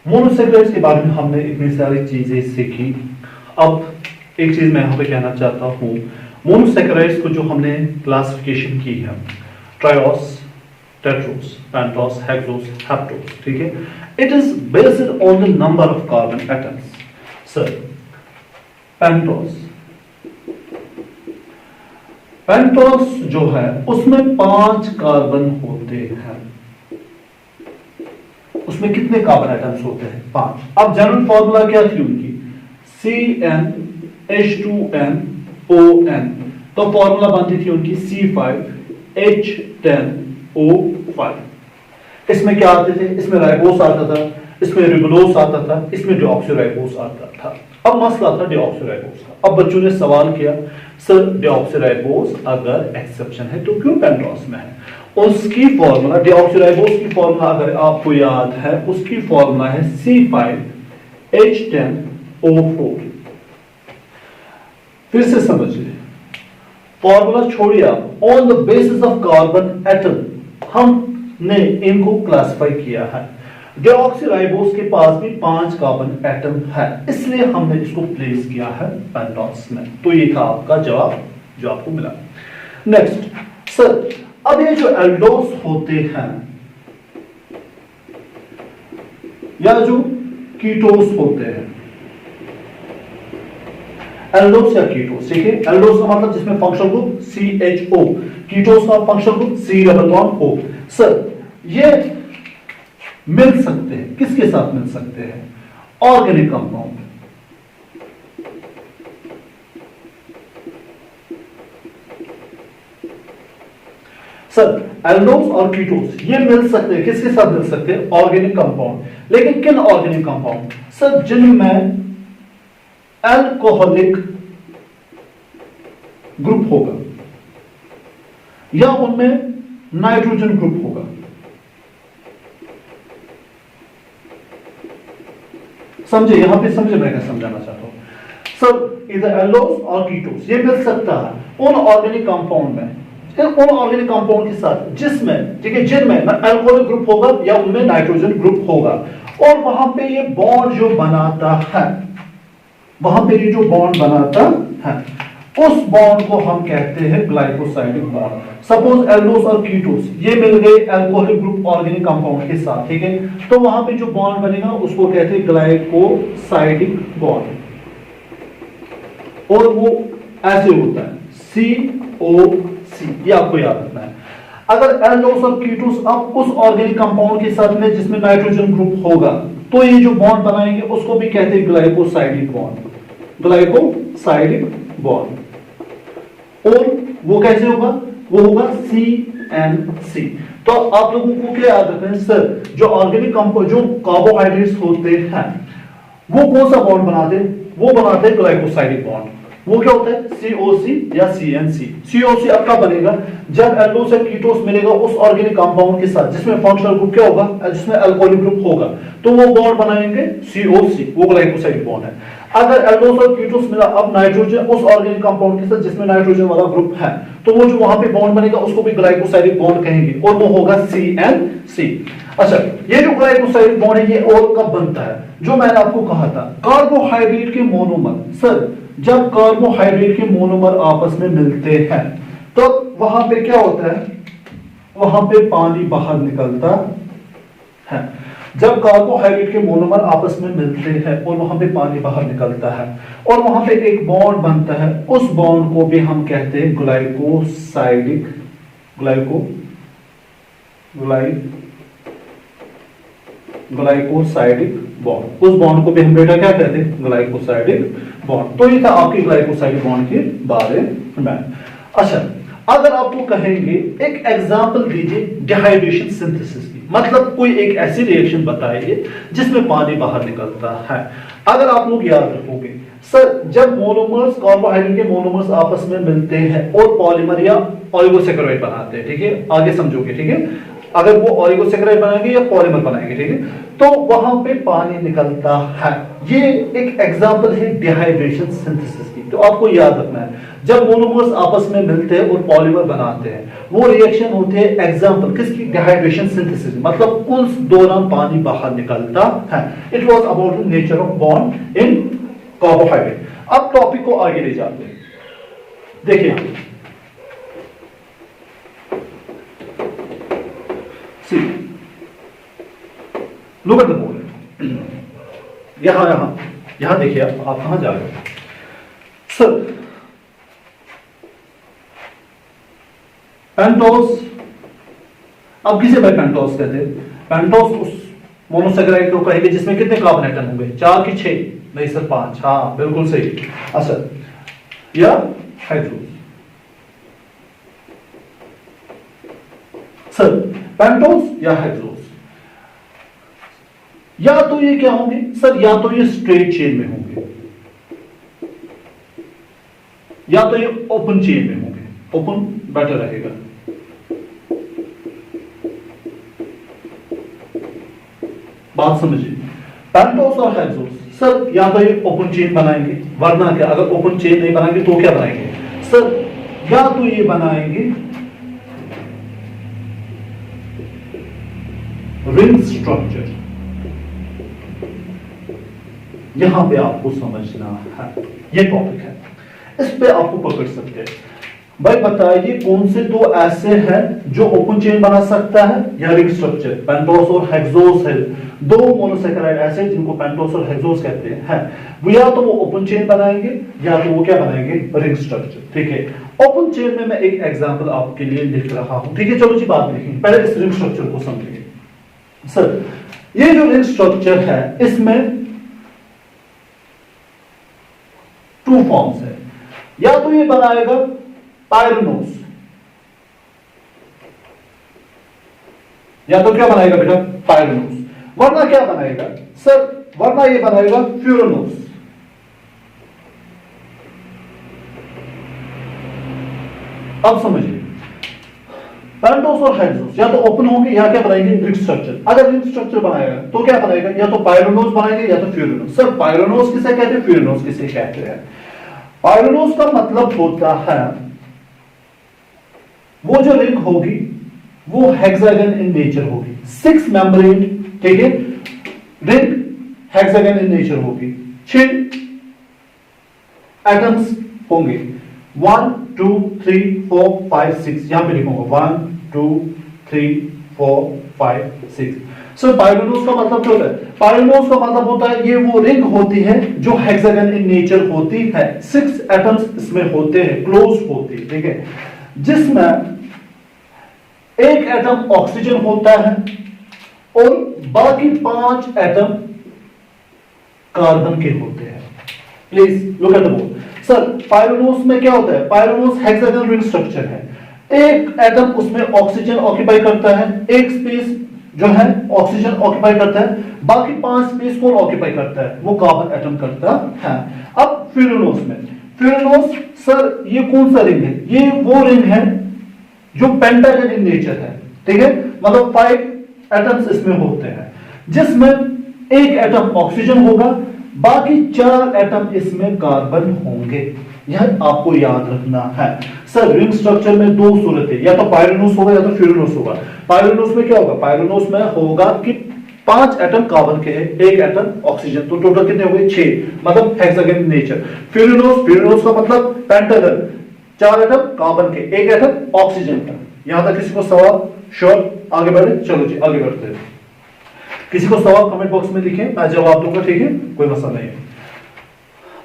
Monosaccharides के बारे में हमने इतनी सारी चीजें सीखी। अब एक चीज मैं यहाँ पे कहना चाहता हूँ, मोनोसेक्राइड्स को जो हमने क्लासिफिकेशन की है, ट्रायोस, टेट्रोस, पेंटोस, हेक्सोस, हेप्टोस, ठीक है, it is based on the number of carbon atoms. Sir pentose, pentose जो है उसमें 5 कार्बन होते हैं। उसमें कितने कार्बन एटम्स होते हैं? 5। अब जनरल फॉर्मूला क्या थी उनकी? CnH2nOn। तो फॉर्मूला बनती थी उनकी C5H10O5। इसमें क्या आते थे? इसमें राइबोस आता था, इसमें रिबोलोस आता था, इसमें डिऑक्सीराइबोस आता था। अब मसला था डिऑक्सीराइबोस का। अब बच्चों ने सवाल किया, सर डिऑक्सीराइबोस अगर एक्सेप्शन है तो क्यों पेंटोस में है? उसकी फॉर्मूला, डिऑक्सीराइबोस की फॉर्मूला अगर आपको याद है, उसकी फॉर्मूला है C5H10O4। फिर से समझिए, फॉर्मूला छोड़िए आप, on the basis of carbon atom हमने इनको क्लासिफाई किया है। डिऑक्सीराइबोस के पास भी 5 कार्बन एटम है, इसलिए हमने इसको प्लेस किया है पेंटोस में। तो ये था आपका जवाब जो आपको मिला। नेक्स्ट सर, अब ये जो एल्डोस होते हैं या जो कीटोस होते हैं, एल्डोस या कीटोस, ठीक है, एल्डोस का मतलब जिसमें फंक्शनल ग्रुप CHO, कीटोस का फंक्शनल ग्रुप C+O। सर ये मिल सकते हैं, किसके साथ मिल सकते हैं? Organic compound. सर एल्डोस और कीटोस ये मिल सकते हैं, किसके साथ मिल सकते हैं? Organic compound. लेकिन किन ऑर्गेनिक कंपाउंड? सर जिनमें अल्कोहलिक ग्रुप होगा या उनमें नाइट्रोजन ग्रुप होगा। समझे? यहां पे समझे मैं क्या समझाना चाहता हूं? सर इधर एल्डोस और कीटोस ये मिल सकता है उन ऑर्गेनिक कंपाउंड में, उन ऑर्गेनिक कंपाउंड के साथ जिसमें, ठीक है, जिनमें अल्कोहलिक ग्रुप होगा या उनमें नाइट्रोजन ग्रुप होगा, और वहां पे ये बॉन्ड जो बनाता है, वहां पे ये जो बॉन्ड बनाता है, उस बॉन्ड को हम कहते हैं ग्लाइकोसाइडिक बॉन्ड। सपोज एल्डोस और कीटोस ये मिल गए अल्कोहलिक ग्रुप ऑर्गेनिक कंपाउंड के साथ, ठीक है, तो वहां पे जो बॉन्ड बनेगा उसको कहते हैं ग्लाइकोसाइडिक बॉन्ड, और वो ऐसे होता है COC। ये आपको याद रखना है। अगर एल्डोस और कीटोस अब उस ऑर्गेनिक कंपाउंड के साथ में जिसमें नाइट्रोजन ग्रुप होगा, तो ये जो बॉन्ड बनाएंगे उसको भी कहते हैं ग्लाइकोसाइडिक बॉन्ड, ग्लाइकोसाइडिक बॉन्ड। और वो कैसे होगा? वो होगा CNC। तो आप लोगों को क्या याद रखना है? सर जो ऑर्गेनिक कंपाउंड, जो कार्बोहाइड्रेट्स होते हैं, वो कौन सा बॉन्ड बनाते हैं? वो बनाते हैं ग्लाइकोसाइडिक बॉन्ड। वो क्या होता है? COC या CNC। COC अब कब बनेगा? जब एल्डोस या कीटोस मिलेगा उस ऑर्गेनिक कंपाउंड के साथ जिसमें फंक्शनल ग्रुप क्या होगा? जिसमें अल्कोहलिक ग्रुप होगा, तो वो बॉन्ड बनाएंगे COC, वो ग्लाइकोसाइडिक बॉन्ड है। अगर एल्डोस और कीटोस मिला अब नाइट्रोजन उस ऑर्गेनिक कंपाउंड के साथ जिसमें नाइट्रोजन वाला ग्रुप है, तो वो जो वहां पे बॉन्ड बनेगा उसको भी ग्लाइकोसाइडिक बॉन्ड कहेंगे, और वो होगा CNC। अच्छा, ये जो ग्लाइकोसाइडिक बॉन्ड है ये और कब बनता है? जो मैंने आपको कहा था, कार्बोहाइड्रेट के मोनोमर। सर जब कार्बोहाइड्रेट के मोनोमर आपस में मिलते हैं तो वहां पे क्या होता है? वहां पे पानी बाहर निकलता है। जब कार्बोहाइड्रेट के मोनोमर आपस में मिलते हैं और वहां पे पानी बाहर निकलता है और वहां पे एक बॉन्ड बनता है, उस बॉन्ड को भी हम कहते हैं ग्लाइकोसाइडिक ग्लाइकोसाइडिक बॉन्ड। उस बॉन्ड को भी हम बेटा क्या कहते हैं? Glycosidic bond. तो ये था आपकी ग्लाइकोसाइडिक बॉन्ड के बारे में। अच्छा, अगर आपको कहेंगे एक एग्जांपल दीजिए डिहाइड्रेशन सिंथेसिस की, मतलब कोई एक ऐसी रिएक्शन बताइए जिसमें पानी बाहर निकलता है। अगर आप लोग याद रखोगे, सर जब मोनोमर्स, कार्बोहाइड्रेट के मोनोमर्स आपस में मिलते हैं और पॉलीमर या ओलिगोसैकेराइड बनाते हैं, ठीक है, आगे समझोगे, ठीक है, अगर वो ओलिगोसैकेराइड बनाएंगे या पॉलीमर बनाएंगे, ठीक है, तो वहां पे पानी निकलता है। ये एक एग्जांपल है डिहाइड्रेशन सिंथेसिस की। तो आपको याद रखना है, जब मोनोमर्स आपस में मिलते हैं और पॉलीमर बनाते हैं, वो रिएक्शन होती है एग्जांपल किसकी, डिहाइड्रेशन सिंथेसिस, मतलब उस दौरान पानी बाहर निकलता है। It was about the nature of bond in carbohydrate. अब टॉपिक को आगे ले जाते हैं, देखिए see look at the board, यहां देखिए, आप कहां जा रहे हो सर। पेंटोस, अब किसे भाई पेंटोस कहते हैं? पेंटोस उस मोनोसेकेराइड को कहेंगे जिसमें कितने कार्बन एटम होंगे, 4 की 6? नहीं सर 5। हाँ बिल्कुल सही। अच्छा, या हाइड्रोस सर, पेंटोस या हाइड्रोस, या तो ये क्या होंगे सर, या तो ये स्ट्रेट चेन में होंगे, या तो ये ओपन चेन में होंगे। ओपन बेटर रहेगा। बात समझिए, पेंटोस और हाइड्रोस सर, या तो ये ओपन चेन बनाएंगे, वरना क्या, अगर ओपन चेन नहीं बनाएंगे तो क्या बनाएंगे सर, या तो ये बनाएंगे रिंग स्ट्रक्चर। यहां पे आपको समझना है, ये टॉपिक है, इस पे आपको पकड़ सकते हैं। भाई बताइए कौन से दो ऐसे हैं जो ओपन चेन बना सकता है या रिंग स्ट्रक्चर? पेंटोस और हेक्सोस है, दो मोनोसेकेराइड ऐसे जिनको पेंटोस और हेक्सोस कहते हैं। वो या तो वो ओपन चेन बनाएंगे या तो वो क्या बनाएंगे, रिंग स्ट्रक्चर। ठीक है, ओपन चेन में मैं एक एग्जांपल आपके लिए लिख रहा हूं। ठीक है, चलो जी बात लिखेंगे, पहले इस रिंग स्ट्रक्चर को समझिए सर। ये जो रिंग स्ट्रक्चर है इसमें 2 फॉर्म्स है, या तो ये बनाएगा पायरोनोस, या तो क्या बनाएगा बेटा, पायरोनोस, वरना क्या बनाएगा सर, वरना ये बनाएगा फ्यूरोनोस। अब समझिए, पेंटोस और हाइड्रोस या तो ओपन होंगे या क्या बनाएंगे, रिंग स्ट्रक्चर। अगर रिंग स्ट्रक्चर बनाएगा तो क्या बनाएगा, या तो पायरोनोस बनाएंगे या तो फ्यूरोनोस। सर पायरोनोस किसे कहते हैं, फ्यूरोनोस किसे कहते हैं? पायरोनोस का मतलब होता है वो जो रिंग होगी वो हेक्सागन इन नेचर होगी, 6 मेंब्रेन। ठीक है, रिंग हेक्सागन इन नेचर होगी, 6 एटम्स होंगे, 1 2 3 4 5 6, यहां पे लिखूंगा 1 2 3 4 5 6। सो पायरोनोस का मतलब क्या होता है? पायरोनोस का मतलब होता है ये वो रिंग होती है जो हेक्सागन इन नेचर होती है, 6 एटम्स इसमें होते हैं, क्लोज होती है। ठीक है, जिसमें एक एटम ऑक्सीजन होता है और बाकी 5 एटम कार्बन के होते हैं। Please look at the board sir. पायरोनोस में क्या होता है, पायरोनोस हेक्सागन रिंग स्ट्रक्चर है, एक एटम उसमें ऑक्सीजन ऑक्यूपाई करता है, एक स्पेस जो है ऑक्सीजन ऑक्यूपाई करता है, बाकी 5 स्पेस कौन ऑक्यूपाई करता है, वो कार्बन एटम करता है। अब फ्यूरोनोस में, फ्यूरोनोस सर ये कौन सा रिंग है, ये वो रिंग है जो पेंटागन इन नेचर है। ठीक है, मतलब 5 एटम्स इसमें होते हैं, जिसमें एक एटम ऑक्सीजन होगा, बाकी 4 एटम इसमें कार्बन होंगे। यह आपको याद रखना है सर। रिंग स्ट्रक्चर में 2 सूरत है, या तो पायरोनोस होगा या तो फ्यूरोनोस होगा। पायरोनोस में क्या होगा, पायरोनोस में होगा कि 5 एटम कार्बन के हैं, एक एटम ऑक्सीजन, तो टोटल कितने हो गए, 6, मतलब हेक्सागन नेचर। फ्यूरोनोस, फ्यूरोनोस का मतलब पेंटागन, 4 एटम कार्बन के, एक एटम ऑक्सीजन का। यहां तक किसी को सवाल? श्योर, आगे बढ़े, चलो जी आगे बढ़ते हैं। किसी को सवाल कमेंट बॉक्स में लिखें, मैं जवाब दूंगा। ठीक है, कोई मसला नहीं है।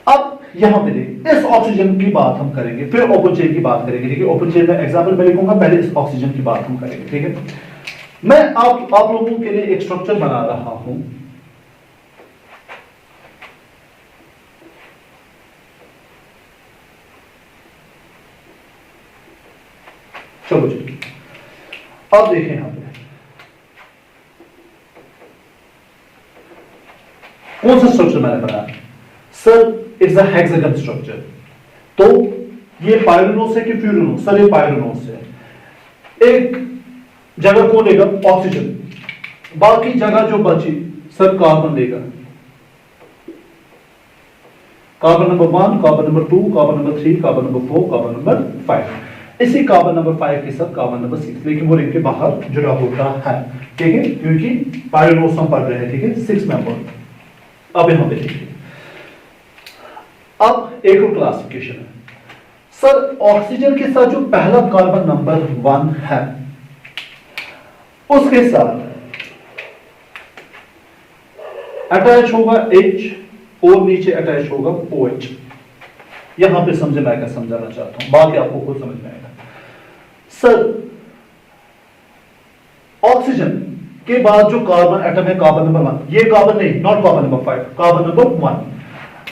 अब यहां पे इस ऑक्सीजन की बात हम करेंगे, फिर ओपन चेन की बात करेंगे। ठीक है, ओपन चेन में एग्जांपल मैं लिखूंगा, पहले इस ऑक्सीजन की बात हम करेंगे। ठीक है, मैं आप लोगों के लिए एक स्ट्रक्चर बना रहा हूं। चलो जी, अब देखें यहां पे कौन सा स्ट्रक्चर मैंने बनाया sir, it's a hexagon structure. तो ये पायरोनोस है कि फ्यूरोनोस? सर ये पायरोनोस है। एक जगह कौन लेगा, ऑक्सीजन, बाकी जगह जो बची सर कार्बन लेगा। Carbon number 1, carbon number 2, carbon number 3, carbon number 4, carbon number 5। इसी कार्बन नंबर 5 के साथ कार्बन नंबर 6, लेकिन वो रिंग के बाहर जुड़ा होता है, ठीक है, क्योंकि पायरोनोस हम पढ़ रहे हैं, ठीक है, 6 मेंबर। अब यहां पे देखिए, अब एक और क्लासिफिकेशन है सर, ऑक्सीजन के साथ जो पहला कार्बन नंबर 1 है उसके साथ अटैच होगा H और नीचे अटैच होगा OH। यहां पे समझे मैं क्या समझाना चाहता हूं, बाकी आपको खुद समझ में आएगा। सर, ऑक्सीजन के बाद जो कार्बन एटम है कार्बन नंबर 1, ये कार्बन नहीं, not carbon number 5, carbon number 1,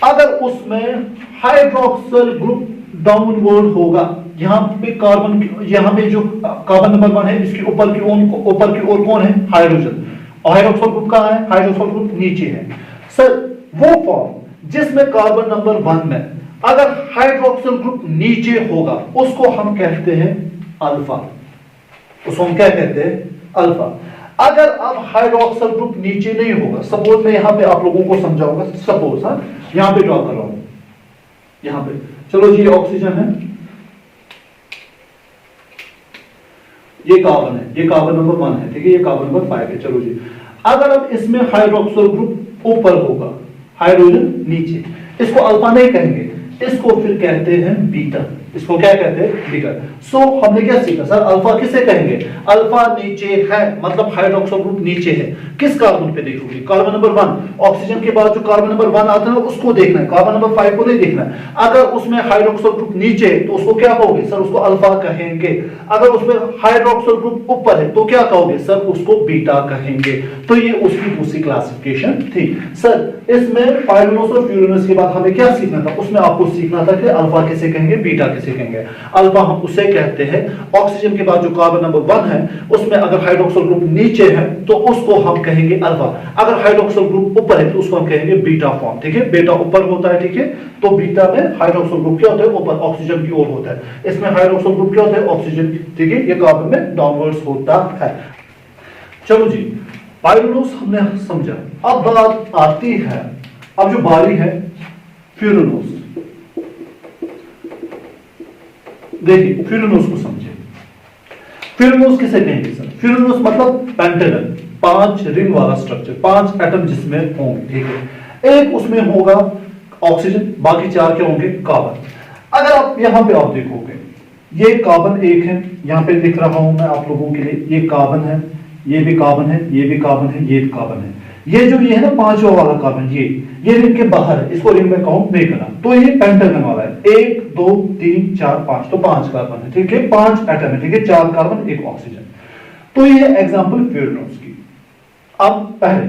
अगर उसमें हाइड्रोक्सिल ग्रुप डाउनवर्ड होगा, यहां पे कार्बन, यहां पे जो कार्बन नंबर 1 है इसके ऊपर की ओर कौन है, हाइड्रोजन, और हाइड्रोक्सिल ग्रुप कहां है, हाइड्रोक्सिल ग्रुप नीचे है। सर, वो फॉर्म जिसमें कार्बन नंबर 1 में अगर हाइड्रोक्सिल ग्रुप नीचे होगा उसको हम कहते हैं अल्फा, उसको हम क्या कहते हैं, अल्फा। अगर अब हाइड्रोक्सिल ग्रुप नीचे नहीं होगा, सपोज मैं यहां पे आप लोगों को समझाऊंगा, सपोज यहां पे ड्रॉ कर रहा हूं, यहां पे, चलो जी, ऑक्सीजन है, ये कार्बन है, ये कार्बन नंबर 1 है, ठीक है, ये कार्बन नंबर 5 है, चलो जी। अगर अब इसमें हाइड्रोक्सिल ग्रुप ऊपर होगा, हाइड्रोजन नीचे, इसको अल्फा नहीं कहेंगे, इसको फिर कहते हैं बीटा, इसको क्या कहते हैं, बीटा। सो हमने क्या सीखा सर, अल्फा किसे कहेंगे, अल्फा नीचे है, मतलब हाइड्रोक्सिल ग्रुप नीचे है, किस कार्बन पे देखोगे, कार्बन नंबर 1, ऑक्सीजन के बाद जो कार्बन नंबर 1 आता है उसको देखना है, कार्बन नंबर 5 को नहीं देखना है। अगर उसमें हाइड्रोक्सिल ग्रुप नीचे है तो उसको क्या कहोगे सर, उसको अल्फा कहेंगे। अगर उसमें हाइड्रोक्सिल ग्रुप ऊपर है तो क्या कहोगे सर, उसको बीटा कहेंगे। तो ये उसकी दूसरी क्लासिफिकेशन थी। सर, इसमें पायरोनोस और फ्यूरानोस के बाद हमें क्या सीखना था, उसमें आपको सीखना था कि अल्फा किसे कहेंगे, बीटा किसे कहेंगे। अल्फा हम उसे कहते हैं ऑक्सीजन के बाद जो कार्बन नंबर 1 है उसमें अगर हाइड्रोक्सिल ग्रुप नीचे है तो उसको हम कहेंगे अल्फा, अगर हाइड्रोक्सिल ग्रुप ऊपर है तो उसको हम कहेंगे बीटा फॉर्म, ठीक है, बीटा ऊपर होता है, ठीक है, तो बीटा में हाइड्रोक्सिल ग्रुप क्या होता है, ऊपर ऑक्सीजन की ओर होता है, इसमें हाइड्रोक्सिल ग्रुप क्या होता है, ऑक्सीजन, ठीक है, ये कार्बन में डाउनवर्ड्स होता है। चलो जी, पायरोनोस हमने समझा, अब बात आती है, अब जो बारी है फ्यूरानोस। देखिए, फ्यूरानोस को समझे, फ्यूरानोस किसे कहेंगे सर, फ्यूरानोस मतलब पेंटागन, 5 रिंग वाला स्ट्रक्चर, 5 एटम जिसमें होंगे, ठीक है, एक उसमें होगा ऑक्सीजन, बाकी 4 क्या होंगे, कार्बन। अगर आप यहां पे आप देखोगे, ये कार्बन 1 है, यहां पे लिख रहा हूं मैं आप लोगों के लिए, ये कार्बन है, ये भी कार्बन है, ये भी कार्बन है, ये भी कार्बन है, ये जो ये है ना 5वां वाला कार्बन, ये रिंग के बाहर है, इसको रिंग में काउंट नहीं करना, तो ये पेंटागन वाला है, 1 2 3 4 5, तो 5 कार्बन है, ठीक है, 5 एटम है, ठीक है, 4 कार्बन 1 ऑक्सीजन। तो ये एग्जांपल फ्यूरानोस की। अब पहले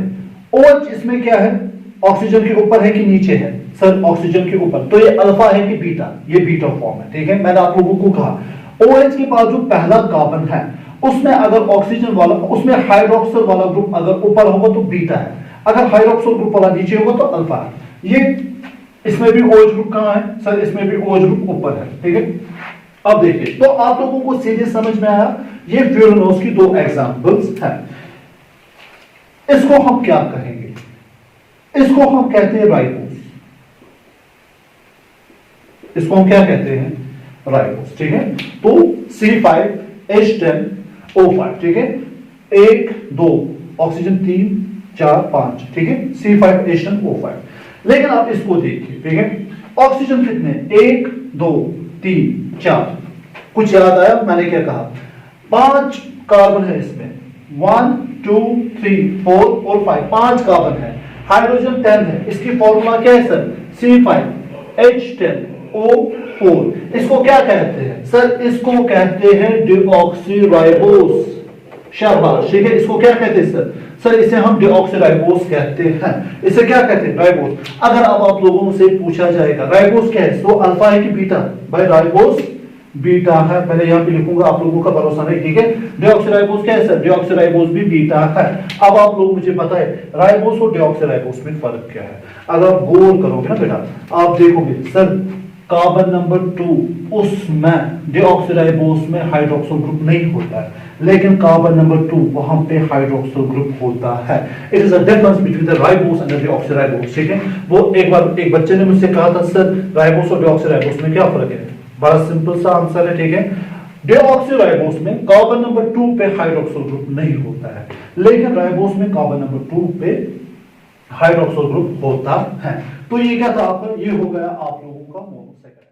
OH इसमें क्या है, ऑक्सीजन के ऊपर है कि नीचे है, सर ऑक्सीजन के ऊपर, तो ये अल्फा है कि बीटा, ये बीटा फॉर्म है, ठीक है। मैंने आप लोगों को कहा OH के पास जो पहला कार्बन है उसमें अगर ऑक्सीजन वाला, उसमें हाइड्रोक्सिल वाला ग्रुप अगर ऊपर होगा तो बीटा है, अगर हाइड्रोक्सिल ग्रुप वाला नीचे होगा तो अल्फा है। ये इसमें भी OH ग्रुप कहां है सर, इसमें भी OH ग्रुप ऊपर है, ठीक है। अब देखिए, तो आप लोगों को सीधे समझ में आया, ये फ्यूरानोस की 2 एग्जांपल्स हैं। इसको हम क्या कहेंगे, इसको हम कहते हैं राइबोस, इसको हम क्या कहते हैं, राइबोस, ठीक है। तो C5H10O5, ठीक है, 1 2 ऑक्सीजन 3 4 5, ठीक है, C5H10O5। लेकिन आप इसको देखिए, ठीक है, ऑक्सीजन कितने, 1 2 3 4, कुछ याद आया मैंने क्या कहा, 5 कार्बन है इसमें, 1 2 3 4 और 5, 5 कार्बन है, हाइड्रोजन 10 है, इसकी फॉर्मूला क्या है सर, C5H10O4। इसको क्या कहते हैं सर, इसको कहते हैं डीऑक्सीराइबोस, शाबाश, ठीक है, इसको क्या कहते हैं सर, इसे हम डीऑक्सीराइबोस कहते हैं, इसे क्या कहते हैं, राइबोस। अगर अब आप लोगों से पूछा जाएगा राइबोस क्या है, तो अल्फा है कि बीटा, भाई राइबोस बीटा है, पहले यहां पे लिखूंगा, आप लोगों का भरोसा नहीं, ठीक है। डीऑक्सीराइबोस क्या है सर, डीऑक्सीराइबोस भी बीटा है। अब आप लोग मुझे बताएं राइबोस और डीऑक्सीराइबोस में फर्क क्या है। अगर आप गौर करोगे ना बेटा, आप देखोगे सर कार्बन नंबर 2 उसमें डीऑक्सीराइबोस में हाइड्रोक्सिल ग्रुप नहीं होता है, लेकिन कार्बन नंबर 2 वहां पे हाइड्रोक्सिल ग्रुप होता है। It is a difference between the ribose and the deoxyribose. ठीक है, वो एक बार एक बच्चे ने मुझसे कहा था सर राइबोस और डीऑक्सीराइबोस में क्या फर्क है। बड़ा सिंपल सा आंसर है। ठीक है, डीऑक्सीराइबोस में कार्बन नंबर 2 पे हाइड्रोक्सिल ग्रुप नहीं होता है, लेकिन राइबोस में कार्बन नंबर 2 पे हाइड्रोक्सिल ग्रुप होता है। तो ये क्या था आपका, ये हो गया आप लोगों का मोनोसैकेराइड।